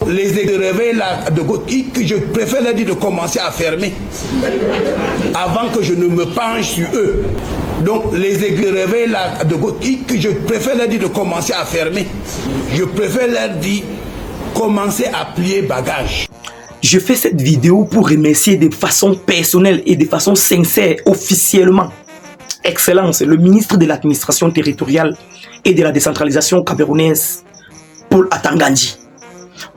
les réveils là, je préfère leur dire de commencer à fermer avant que je ne me penche sur eux. Donc les réveils là, je préfère leur dire de commencer à fermer. Je préfère leur dire commencer à plier bagage. Je fais cette vidéo pour remercier de façon personnelle et de façon sincère, officiellement, Excellence, le ministre de l'administration territoriale et de la décentralisation camerounaise, Paul Atangandji,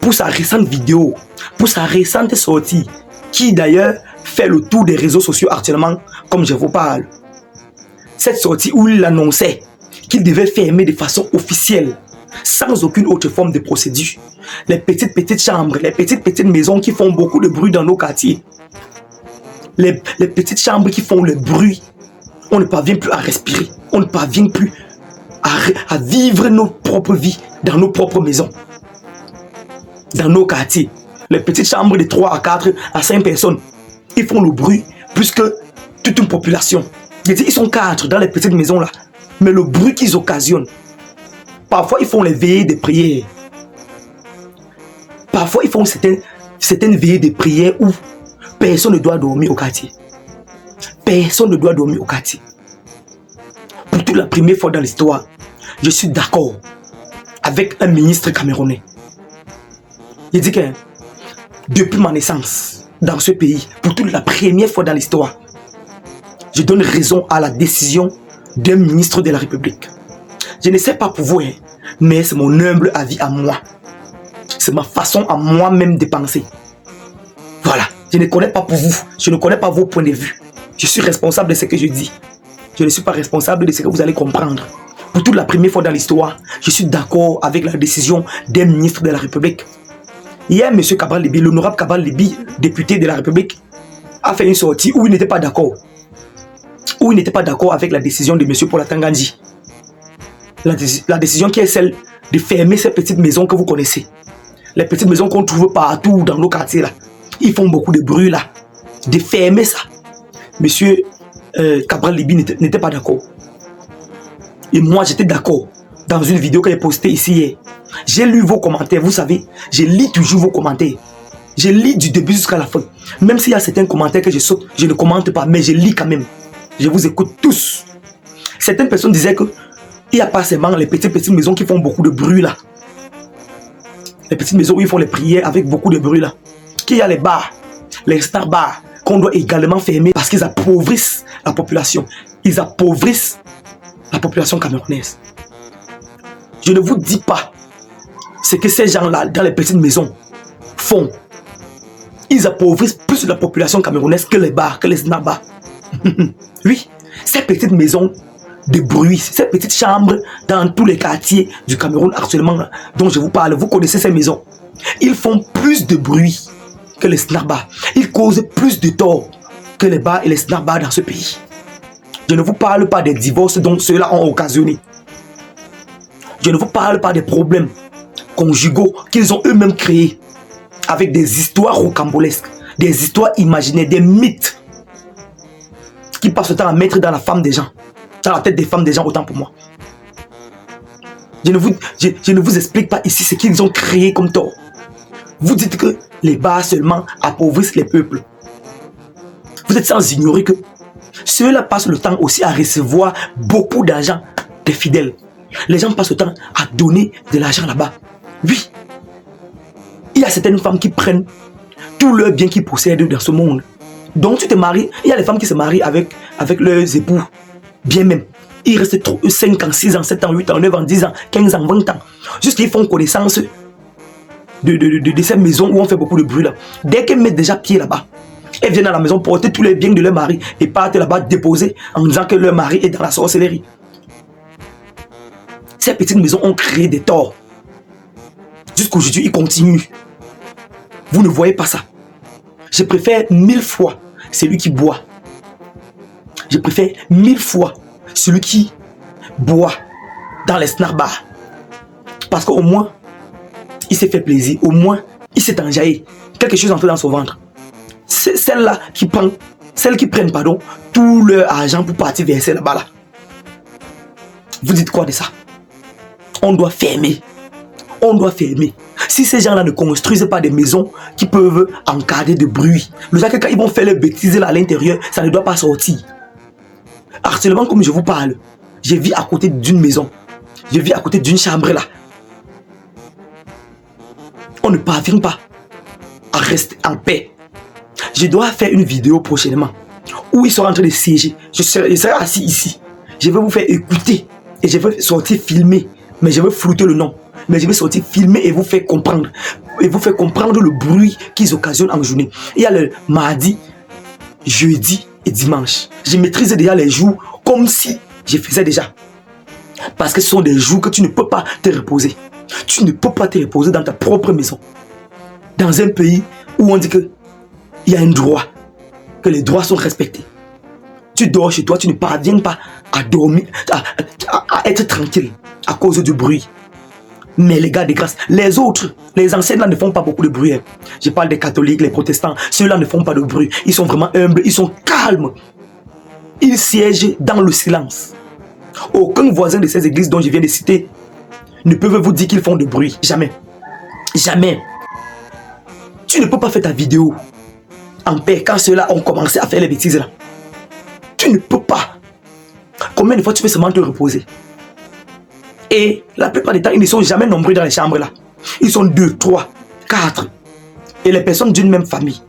pour sa récente vidéo, pour sa récente sortie, qui d'ailleurs fait le tour des réseaux sociaux actuellement, comme je vous parle. Cette sortie où il annonçait qu'il devait fermer de façon officielle, sans aucune autre forme de procédure, les petites chambres, les petites maisons qui font beaucoup de bruit dans nos quartiers. Les petites chambres qui font le bruit. On ne parvient plus à respirer. On ne parvient plus à vivre notre propre vie dans nos propres maisons. Dans nos quartiers. Les petites chambres de 3 à 4 à 5 personnes. Ils font le bruit plus que toute une population. Je dis, ils sont 4 dans les petites maisons là. Mais le bruit qu'ils occasionnent. Parfois, ils font les veillées de prière. Parfois, ils font certaines veillées de prière où personne ne doit dormir au quartier. Personne ne doit dormir au quartier. Pour toute la première fois dans l'histoire, je suis d'accord avec un ministre camerounais. Il dit que depuis ma naissance dans ce pays, pour toute la première fois dans l'histoire, je donne raison à la décision d'un ministre de la République. Je ne sais pas pour vous, mais c'est mon humble avis à moi. C'est ma façon à moi-même de penser. Voilà, je ne connais pas pour vous, je ne connais pas vos points de vue. Je suis responsable de ce que je dis. Je ne suis pas responsable de ce que vous allez comprendre. Pour toute la première fois dans l'histoire, je suis d'accord avec la décision d'un ministre de la République. Hier, M. Cabral Libi, l'honorable Cabral Libi, député de la République, a fait une sortie où il n'était pas d'accord. Où il n'était pas d'accord avec la décision de M. Paul Atangandji. La décision qui est celle de fermer ces petites maisons que vous connaissez. Les petites maisons qu'on trouve partout dans nos quartiers là. Ils font beaucoup de bruit là. De fermer ça. Monsieur Cabral Libi n'était pas d'accord. Et moi j'étais d'accord. Dans une vidéo que j'ai postée ici hier. J'ai lu vos commentaires, vous savez. Je lis toujours vos commentaires. Je lis du début jusqu'à la fin. Même s'il y a certains commentaires que je saute, je ne commente pas, mais je lis quand même. Je vous écoute tous. Certaines personnes disaient que il n'y a pas seulement les petites maisons qui font beaucoup de bruit là. Les petites maisons où ils font les prières avec beaucoup de bruit là. Qu'il y a les bars, les star bars, qu'on doit également fermer parce qu'ils appauvrissent la population. Ils appauvrissent la population camerounaise. Je ne vous dis pas ce que ces gens-là, dans les petites maisons, font. Ils appauvrissent plus la population camerounaise que les bars, que les snack bars. Oui, ces petites maisons de bruit, ces petites chambres dans tous les quartiers du Cameroun actuellement dont je vous parle, vous connaissez ces maisons. Ils font plus de bruit que les snack bars. Ils causent plus de tort que les bars et les snack bars dans ce pays. Je ne vous parle pas des divorces dont ceux-là ont occasionné. Je ne vous parle pas des problèmes conjugaux qu'ils ont eux-mêmes créés avec des histoires rocambolesques, des histoires imaginaires, des mythes qui passent le temps à mettre dans la femme des gens, dans la tête des femmes des gens, autant pour moi. Je ne vous explique pas ici ce qu'ils ont créé comme tort. Vous dites que les bars seulement appauvrissent les peuples. Vous êtes sans ignorer que ceux-là passent le temps aussi à recevoir beaucoup d'argent des fidèles. Les gens passent le temps à donner de l'argent là-bas. Oui. Il y a certaines femmes qui prennent tout leur bien qu'ils possèdent dans ce monde. Donc tu te maries, il y a les femmes qui se marient avec leurs époux. Bien même. Ils restent 5 ans, 6 ans, 7 ans, 8 ans, 9 ans, 10 ans, 15 ans, 20 ans. Jusqu'à qu'ils font connaissance de ces maisons où on fait beaucoup de bruit là. Dès qu'elles mettent déjà pied là-bas, elles viennent à la maison porter tous les biens de leur mari et partent là-bas déposer en disant que leur mari est dans la sorcellerie. Ces petites maisons ont créé des torts. Jusqu'aujourd'hui, ils continuent. Vous ne voyez pas ça. Je préfère 1000 fois celui qui boit. Je préfère 1000 fois celui qui boit dans les snack bars. Parce qu'au moins, il s'est fait plaisir. Au moins, il s'est enjaillé. Quelque chose entre dans son ventre. C'est celles-là qui prennent, tout leur argent pour partir verser là-bas. Là. Vous dites quoi de ça? On doit fermer. On doit fermer. Si ces gens-là ne construisent pas des maisons qui peuvent encadrer de bruit, le jour que quand ils vont faire les bêtises là à l'intérieur, ça ne doit pas sortir. Actuellement, comme je vous parle, je vis à côté d'une maison. Je vis à côté d'une chambre là. On ne parvient pas à rester en paix. Je dois faire une vidéo prochainement où ils sont en train de siéger. Je serai assis ici. Je vais vous faire écouter et je vais sortir filmer. Mais je vais flouter le nom. Mais je vais sortir filmer et vous faire comprendre. Et vous faire comprendre le bruit qu'ils occasionnent en journée. Il y a le mardi, jeudi et dimanche. Je maîtrise déjà les jours comme si je faisais déjà. Parce que ce sont des jours que tu ne peux pas te reposer. Tu ne peux pas te reposer dans ta propre maison. Dans un pays où on dit qu'il y a un droit, que les droits sont respectés. Tu dors chez toi, tu ne parviens pas à dormir, à être tranquille à cause du bruit. Mais les gars de grâce, les autres, les anciens là ne font pas beaucoup de bruit. Je parle des catholiques, les protestants, ceux-là ne font pas de bruit. Ils sont vraiment humbles, ils sont calmes. Ils siègent dans le silence. Aucun voisin de ces églises dont je viens de citer ne peut vous dire qu'ils font de bruit. Jamais. Jamais. Tu ne peux pas faire ta vidéo en paix quand ceux-là ont commencé à faire les bêtises là. Tu ne peux pas. Combien de fois tu peux seulement te reposer? Et la plupart des temps, ils ne sont jamais nombreux dans les chambres là. Ils sont 2, 3, 4. Et les personnes d'une même famille.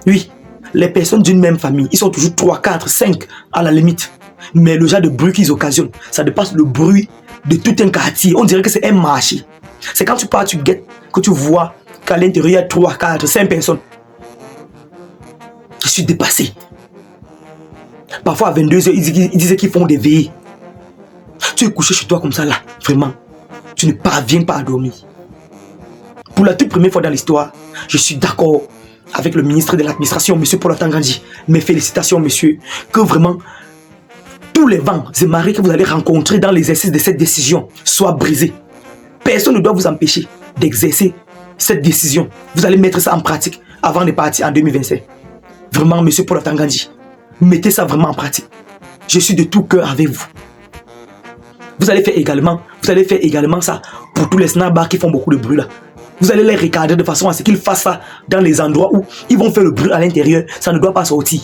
Oui, les personnes d'une même famille, ils sont toujours 3, 4, 5 à la limite. Mais le genre de bruit qu'ils occasionnent, ça dépasse le bruit de tout un quartier. On dirait que c'est un marché. C'est quand tu pars, tu guettes, que tu vois qu'à l'intérieur, il y a 3, 4, 5 personnes. Je suis dépassé. Parfois à 22h, ils disaient qu'ils font des veillées. Tu es couché chez toi comme ça là, vraiment. Tu ne parviens pas à dormir. Pour la toute première fois dans l'histoire, je suis d'accord avec le ministre de l'administration, M. Paul Atangandji. Mes félicitations, monsieur, que vraiment tous les vents et marées que vous allez rencontrer dans l'exercice de cette décision soient brisés. Personne ne doit vous empêcher d'exercer cette décision. Vous allez mettre ça en pratique avant de partir en 2025. Vraiment, M. Paul Atangandji, mettez ça vraiment en pratique. Je suis de tout cœur avec vous. Vous allez faire également ça pour tous les snackbars qui font beaucoup de bruit là. Vous allez les recadrer de façon à ce qu'ils fassent ça dans les endroits où ils vont faire le bruit à l'intérieur. Ça ne doit pas sortir.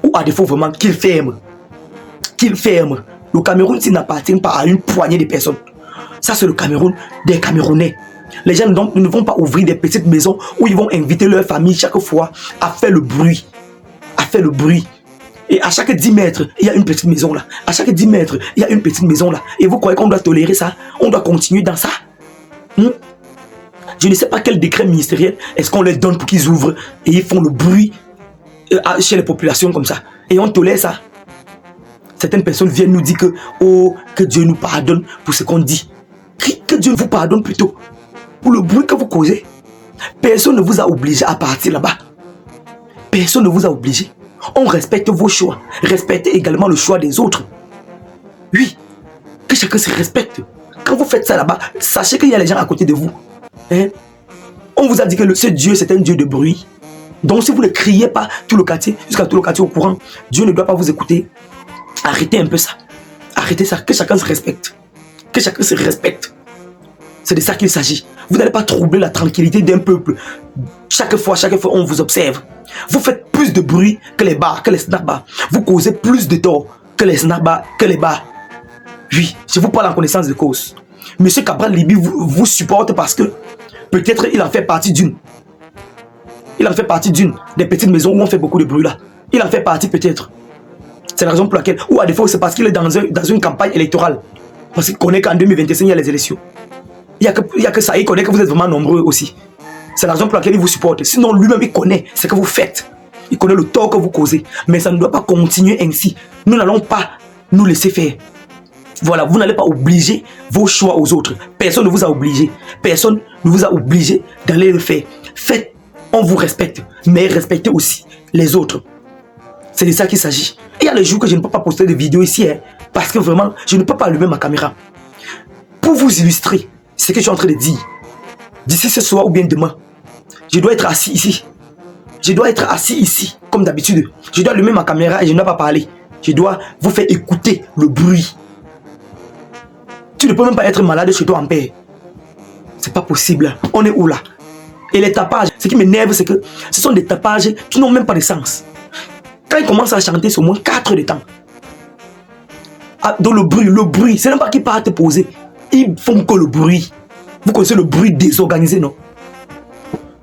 Ou à défaut vraiment qu'ils ferment. Qu'ils ferment. Le Cameroun, s'il n'appartient pas à une poignée de personnes. Ça, c'est le Cameroun des Camerounais. Les gens ne vont pas ouvrir des petites maisons où ils vont inviter leur famille chaque fois à faire le bruit. À faire le bruit. Et à chaque 10 mètres, il y a une petite maison là. À chaque 10 mètres, il y a une petite maison là. Et vous croyez qu'on doit tolérer ça? On doit continuer dans ça? Je ne sais pas quel décret ministériel est-ce qu'on leur donne pour qu'ils ouvrent et ils font le bruit chez les populations comme ça. Et on tolère ça. Certaines personnes viennent nous dire que Dieu nous pardonne pour ce qu'on dit. Que Dieu vous pardonne plutôt pour le bruit que vous causez. Personne ne vous a obligé à partir là-bas. Personne ne vous a obligé. On respecte vos choix. Respectez également le choix des autres. Oui, que chacun se respecte. Quand vous faites ça là-bas, sachez qu'il y a les gens à côté de vous. On vous a dit que ce Dieu, c'est un Dieu de bruit. Donc si vous ne criez pas tout le quartier, jusqu'à tout le quartier au courant, Dieu ne doit pas vous écouter. Arrêtez un peu ça. Arrêtez ça. Que chacun se respecte. Que chacun se respecte. C'est de ça qu'il s'agit. Vous n'allez pas troubler la tranquillité d'un peuple. Chaque fois, on vous observe. Vous faites plus de bruit que les bars, que les snack-bars. Vous causez plus de tort que les snack-bars, que les bars. Oui, je vous parle en connaissance de cause. Monsieur Cabral Libi vous supporte parce que peut-être il en fait partie d'une. Il en fait partie d'une des petites maisons où on fait beaucoup de bruit là. Il en fait partie peut-être. C'est la raison pour laquelle, ou à défaut, c'est parce qu'il est dans une campagne électorale. Parce qu'il connaît qu'en 2025, il y a les élections. Il n'y a que ça, il connaît que vous êtes vraiment nombreux aussi. C'est la raison pour laquelle il vous supporte. Sinon, lui-même, il connaît ce que vous faites. Il connaît le tort que vous causez. Mais ça ne doit pas continuer ainsi. Nous n'allons pas nous laisser faire. Voilà, vous n'allez pas obliger vos choix aux autres. Personne ne vous a obligé. Personne ne vous a obligé d'aller le faire. Faites, on vous respecte. Mais respectez aussi les autres. C'est de ça qu'il s'agit. Il y a les jours que je ne peux pas poster de vidéos ici. Parce que vraiment, je ne peux pas allumer ma caméra. Pour vous illustrer ce que je suis en train de dire. D'ici ce soir ou bien demain, je dois être assis ici. Je dois être assis ici, comme d'habitude. Je dois allumer ma caméra et je ne dois pas parler. Je dois vous faire écouter le bruit. Tu ne peux même pas être malade chez toi en paix. C'est pas possible. On est où là? Et les tapages, ce qui m'énerve, c'est que ce sont des tapages qui n'ont même pas de sens. Quand ils commencent à chanter, c'est au moins 4 heures de temps. Ah, donc le bruit, c'est même pas qu'ils partent te poser. Ils font que le bruit. Vous connaissez le bruit désorganisé, non?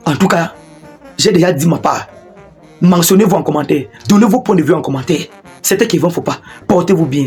En tout cas, j'ai déjà dit ma part. Mentionnez-vous en commentaire. Donnez vos points de vue en commentaire. C'était qu'il ne faut pas. Portez-vous bien.